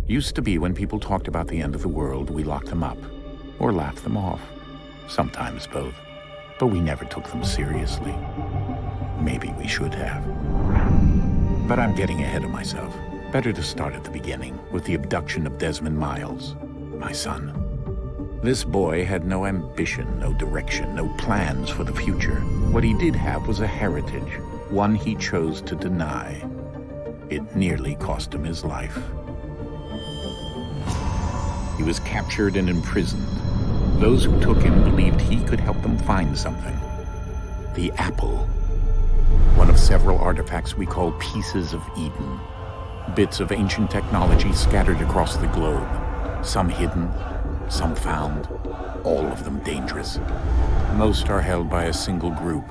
Used to be when people talked about the end of the world, we locked them up, or laughed them off. Sometimes both. But we never took them seriously. Maybe we should have. But I'm getting ahead of myself. Better to start at the beginning, with the abduction of Desmond Miles, my son. This boy had no ambition, no direction, no plans for the future. What he did have was a heritage, one he chose to deny. It nearly cost him his life. He was captured and imprisoned. Those who took him believed he could help them find something. The apple. One of several artifacts we call pieces of Eden. Bits of ancient technology scattered across the globe. Some hidden, some found, all of them dangerous. Most are held by a single group,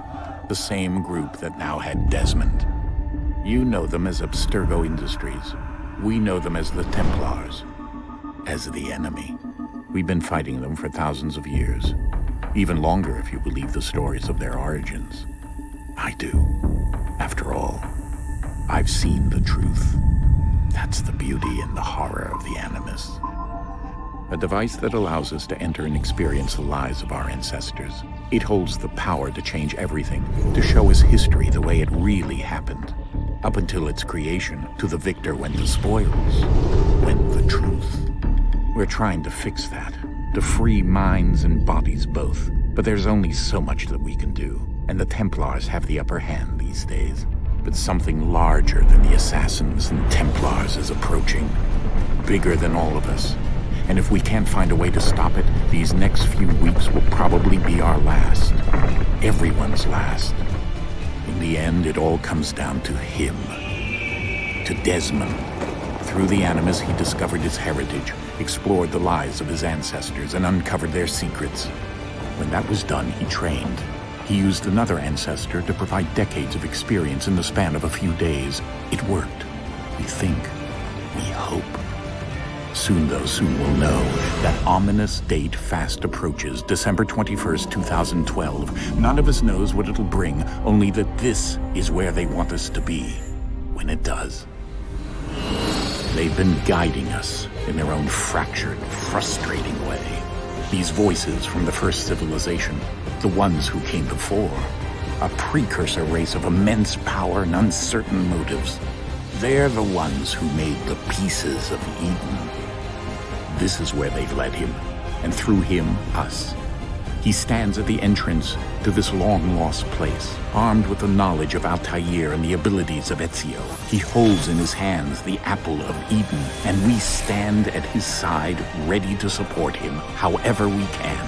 the same group that now had Desmond. You know them as Abstergo Industries. We know them as the Templars. As the enemy. We've been fighting them for thousands of years. Even longer if you believe the stories of their origins. I do. After all, I've seen the truth. That's the beauty and the horror of the Animus. A device that allows us to enter and experience the lives of our ancestors. It holds the power to change everything, to show us history the way it really happened. Up until its creation, to the victor went the spoils, went the truth. We're trying to fix that, to free minds and bodies both. But there's only so much that we can do, and the Templars have the upper hand these days. But something larger than the Assassins and Templars is approaching, bigger than all of us. And if we can't find a way to stop it, these next few weeks will probably be our last. Everyone's last. In the end, it all comes down to him. To Desmond. Through the Animus, he discovered his heritage, explored the lives of his ancestors, and uncovered their secrets. When that was done, he trained. He used another ancestor to provide decades of experience in the span of a few days. It worked. We think. We hope. Soon, though, soon we'll know. That ominous date fast approaches, December 21st, 2012. None of us knows what it'll bring, only that this is where they want us to be, when it does. They've been guiding us in their own fractured, frustrating way. These voices from the first civilization, the ones who came before, a precursor race of immense power and uncertain motives. They're the ones who made the pieces of Eden. This is where they've led him, and through him, us. He stands at the entrance to this long-lost place, armed with the knowledge of Altair and the abilities of Ezio. He holds in his hands the apple of Eden, and we stand at his side, ready to support him however we can.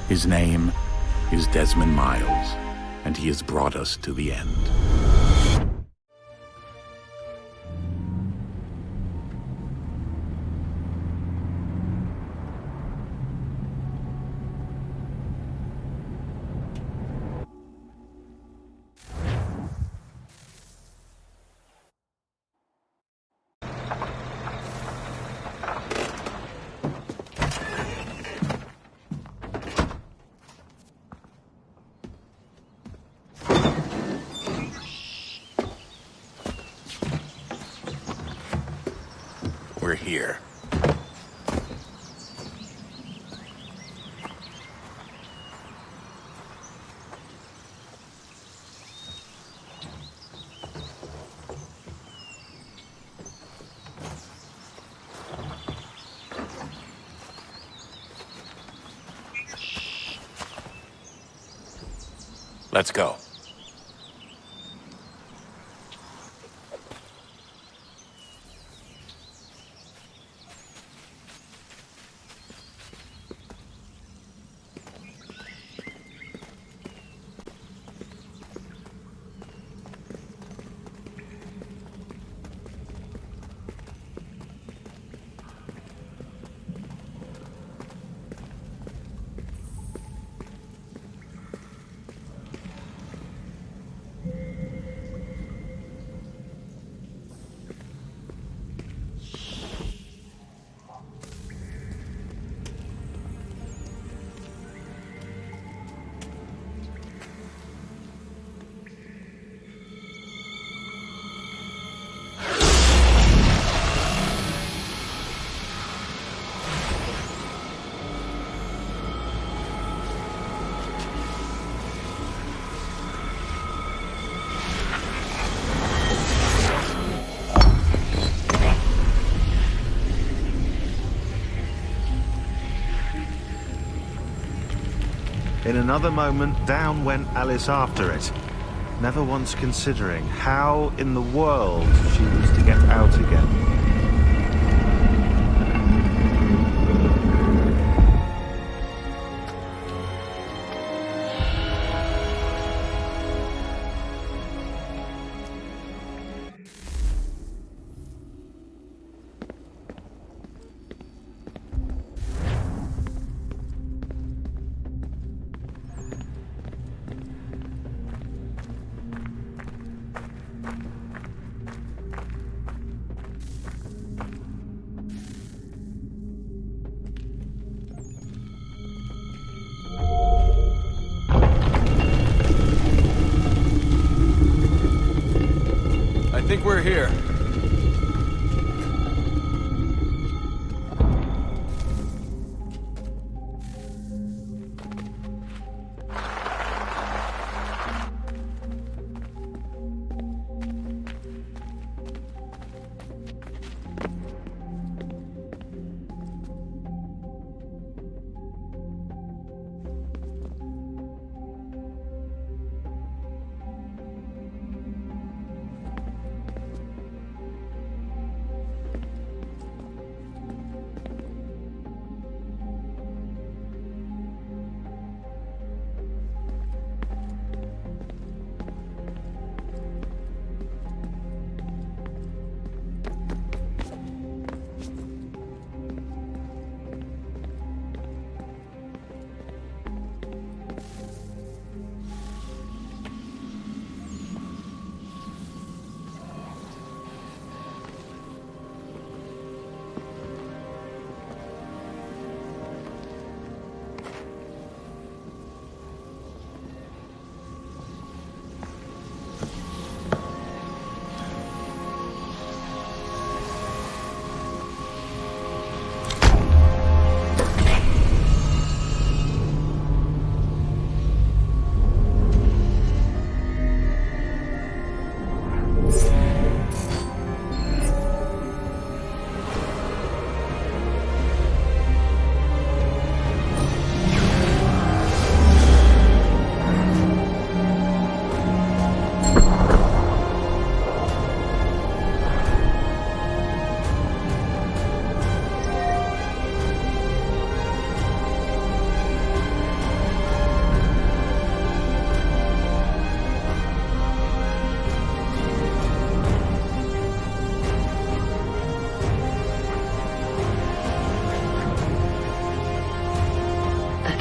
His name is Desmond Miles, and he has brought us to the end. We're here. Let's go. In another moment, down went Alice after it, never once considering how in the world she was to get out again. I think we're here.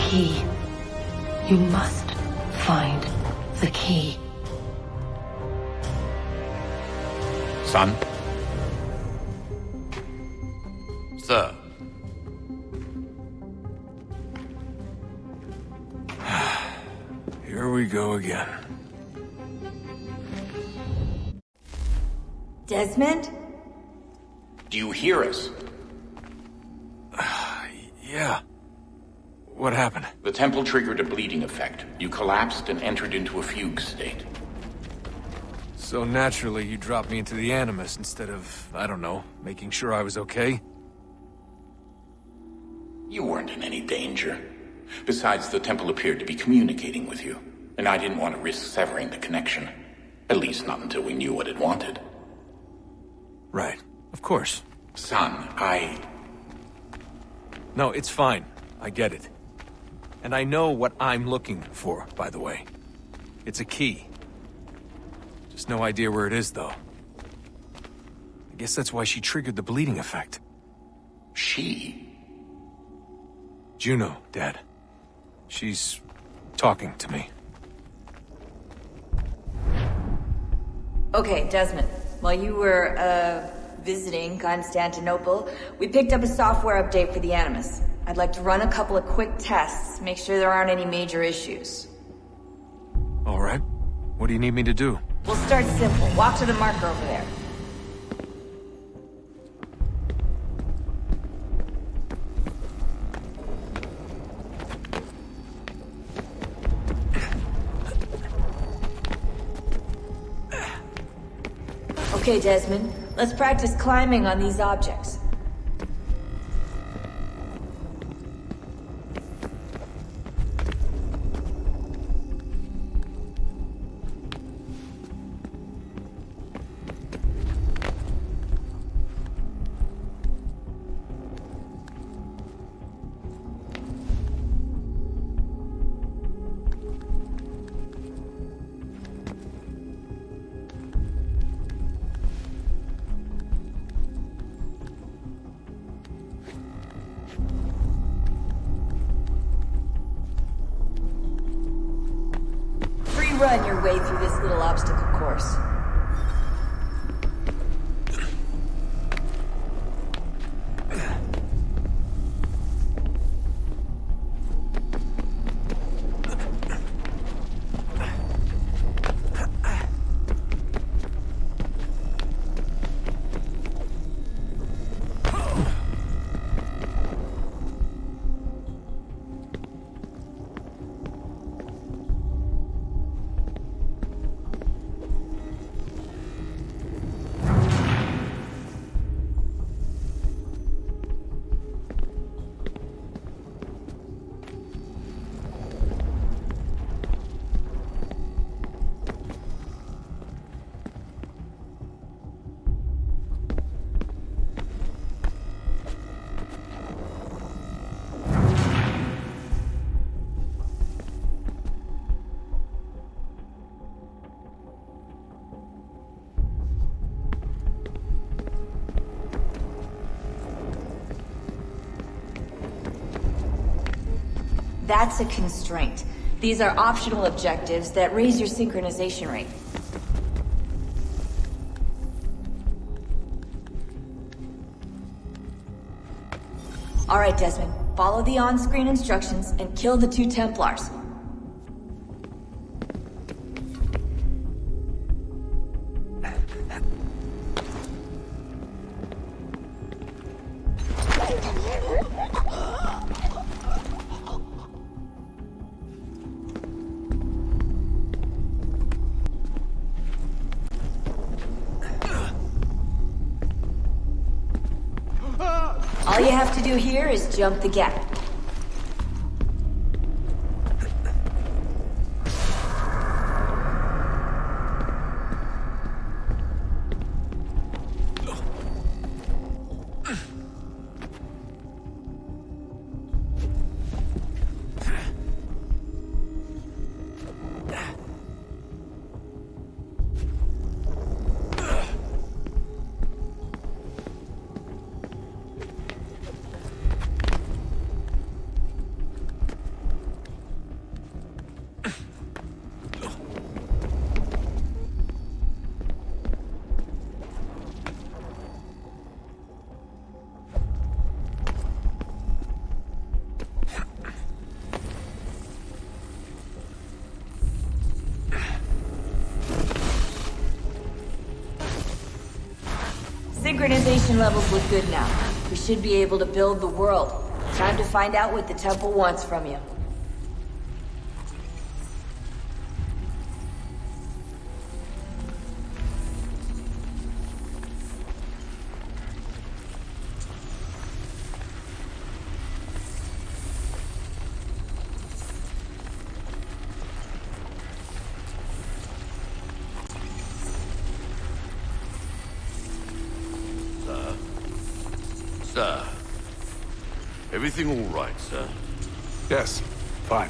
Key. You must find the key. Son? Sir. Here we go again. Desmond? Do you hear us? Yeah. What happened? The temple triggered a bleeding effect. You collapsed and entered into a fugue state. So naturally, you dropped me into the Animus instead of, I don't know, making sure I was okay? You weren't in any danger. Besides, the temple appeared to be communicating with you, and I didn't want to risk severing the connection. At least not until we knew what it wanted. Right. Of course. Son, No, it's fine. I get it. And I know what I'm looking for, by the way. It's a key. Just no idea where it is, though. I guess that's why she triggered the bleeding effect. She? Juno, Dad. She's talking to me. Okay, Desmond. While you were, visiting Constantinople, we picked up a software update for the Animus. I'd like to run a couple of quick tests, make sure there aren't any major issues. All right. What do you need me to do? We'll start simple. Walk to the marker over there. Okay, Desmond. Let's practice climbing on these objects. run your way through this little obstacle course. That's a constraint. These are optional objectives that raise your synchronization rate. All right, Desmond. Follow the on-screen instructions and kill the 2 Templars. All you have to do here is jump the gap. Synchronization levels look good now. We should be able to build the world. Time to find out what the temple wants from you. Sir. Everything all right, sir? Yes, fine.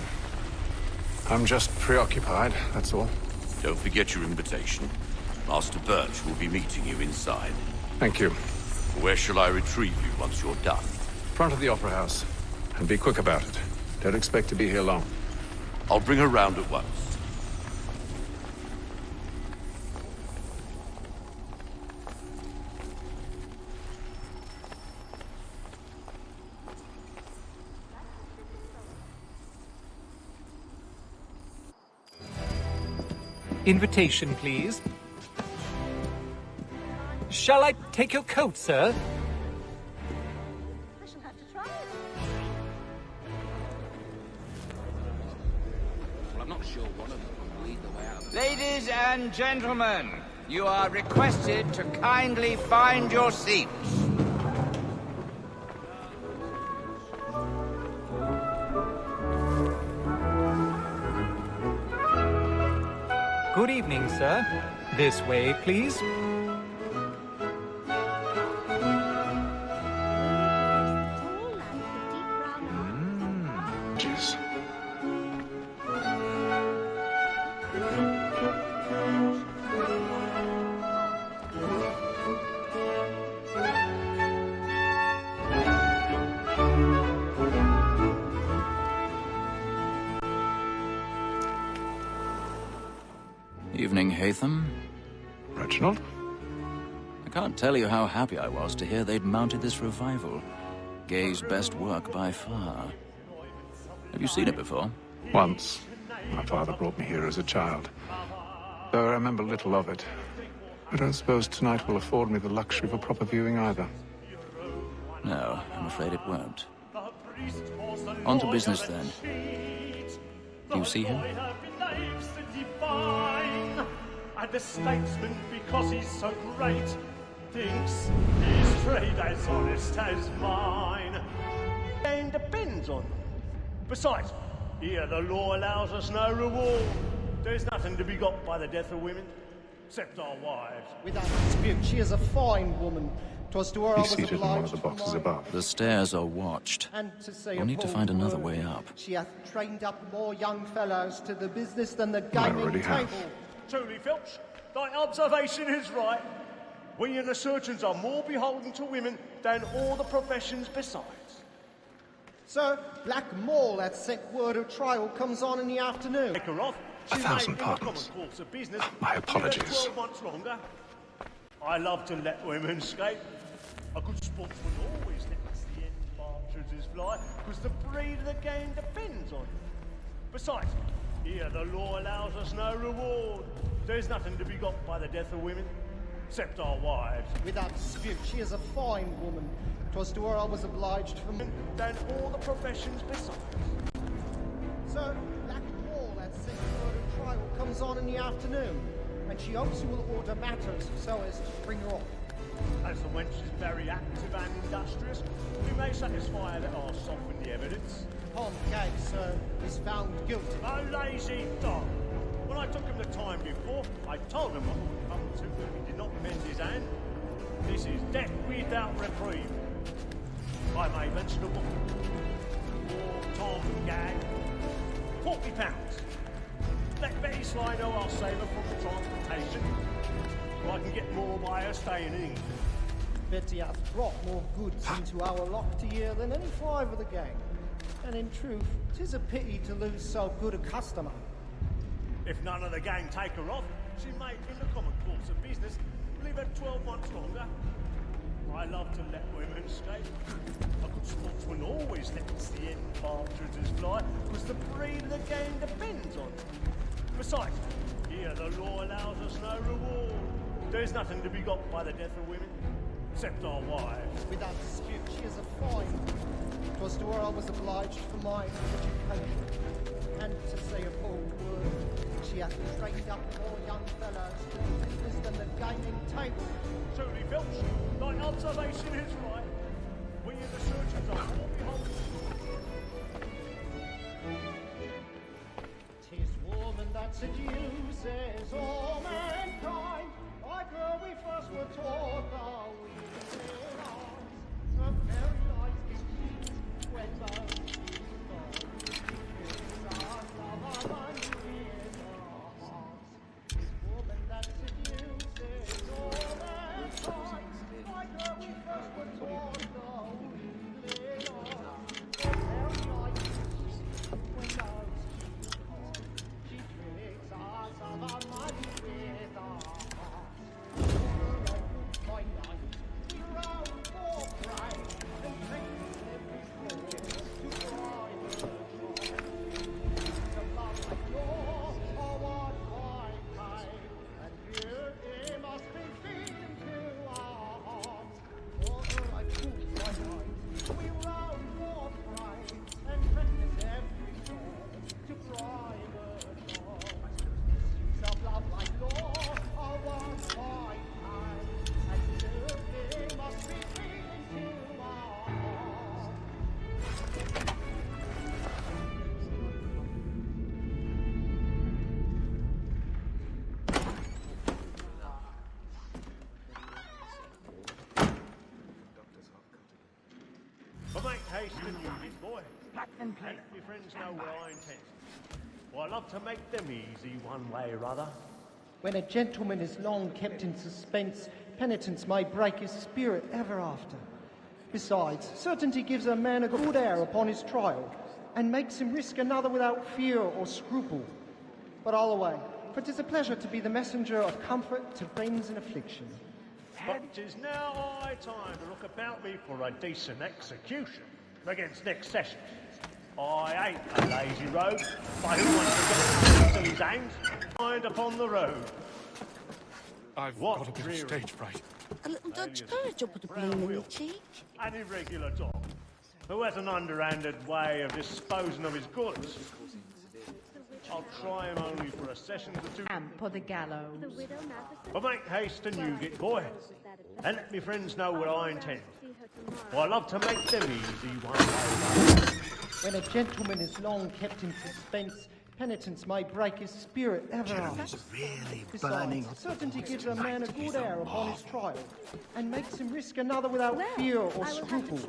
I'm just preoccupied, that's all. Don't forget your invitation. Master Birch will be meeting you inside. Thank you. Where shall I retrieve you once you're done? Front of the Opera House. And be quick about it. Don't expect to be here long. I'll bring her round at once. Invitation, please. Shall I take your coat, sir? I shall have to try it. Well, I'm not sure one of them will lead the way out. Ladies and gentlemen, you are requested to kindly find your seats. Good evening, sir. This way, please. Jeez. Evening, Hatham. Reginald? I can't tell you how happy I was to hear they'd mounted this revival. Gay's best work by far. Have you seen it before? Once. My father brought me here as a child. Though I remember little of it. I don't suppose tonight will afford me the luxury of a proper viewing either. No, I'm afraid it won't. On to business, then. Do you see him? And the statesman, because he's so great, thinks his trade as honest as mine. And depends on. Besides, here the law allows us no reward. There's nothing to be got by the death of women, except our wives. Without dispute, she is a fine woman. 'Twas to her I was He's seated in one of obliged the boxes for above. The stairs are watched. And to say We'll need to find another way up. She hath trained up more young fellows to the business than the I gaming already table. have. Truly, Filch, thy observation is right. We and the surgeons are more beholden to women than all the professions besides. Sir, Black Mall hath sent word of trial comes on in the afternoon. Take her off. 1,000 pardons. My apologies. 12 months longer. I love to let women escape. A good sportsman always lets the end partridges fly, because the breed of the game depends on it. Besides, here the law allows us no reward. There's nothing to be got by the death of women, except our wives. Without dispute, she is a fine woman. 'Twas to her I was obliged for than all the professions besides. Sir, Black Mall hath sent word of trial comes on in the afternoon, and she hopes you will order matters so as to bring her off. As the wench is very active and industrious, we may satisfy that I'll soften the evidence. Upon Gay, sir, is found guilty. A lazy dog! When I took him the time before, I told him what would come to if he did not mend his hand. This is death without reprieve. I may mention a book. Tom Gag. £40. Let Betty Sly know I'll save her from the transportation. Or I can get more by her staying in England. Betty hath brought more goods into our lock to year than any 5 of the gang. And in truth, 'tis a pity to lose so good a customer. If none of the gang take her off, she may, in the common course of business, leave her 12 months longer. I love to let women escape. A good sportsman always lets the end partridges fly, because the breed of the game depends on it. Besides, here the law allows us no reward. There's nothing to be got by the death of women, except our wives. Without dispute, she is a fine woman. 'Twas to her I was obliged for my education. And to say a bold word, she hath trained up more young fellows to the business than the gaming table. Truly, Filch, thy observation is right. We in the surgeons are more beholden. 'Tis woman that seduces all mankind, like her we first were taught the weaving arts of very light is when the woman that seduces all mankind, like her we first were taught the weaving arts of very light is when the she tricks us of our money with our hearts. By night, we roam for prey and take every floor to private joy. The love like yours are what I pay, and here it must be feeding to our hearts. For her I fool by night, we roam for prey and practice every floor to private joy. Some love like yours are what I pay, and here it must be feeding to our hearts. But make haste and use it, boy. And your friends know where I intend. Well, I love to make them easy one way or other. When a gentleman is long kept in suspense, penitence may break his spirit ever after. Besides, certainty gives a man a good air upon his trial, and makes him risk another without fear or scruple. But all away, for 'tis a pleasure to be the messenger of comfort to friends in affliction. But 'tis now high time to look about me for a decent execution against next session. I ain't a lazy rogue, but who wants to get to his aims? Find upon the road. I've What got a bit dreary, of stage fright. A little Dutch courage will put a beam in your cheek. an irregular dog, who has an underhanded way of disposing of his goods. I'll try him only for a session or two. Camp or the gallows. But make haste and you get boy, and let me friends know what I intend. For I love to make them easy one by one. When a gentleman is long kept in suspense, penitence may break his spirit ever after. Besides, certainty gives a man a good air upon his trial, and makes him risk another without fear or scruple.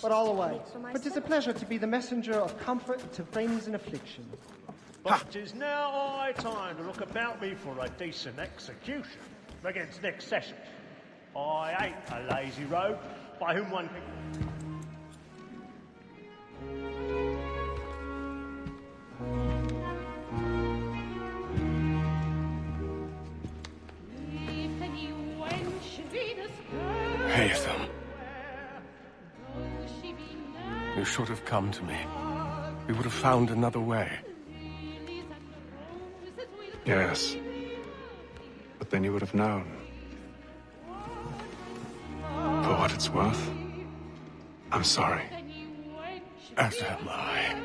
But all away, for 'tis a pleasure to be the messenger of comfort to friends in affliction. But 'tis now high time to look about me for a decent execution against next session. I ain't a lazy rogue, by whom one can... Haytham. You should have come to me. We would have found another way. Yes. But then you would have known. For what it's worth, I'm sorry. As am I.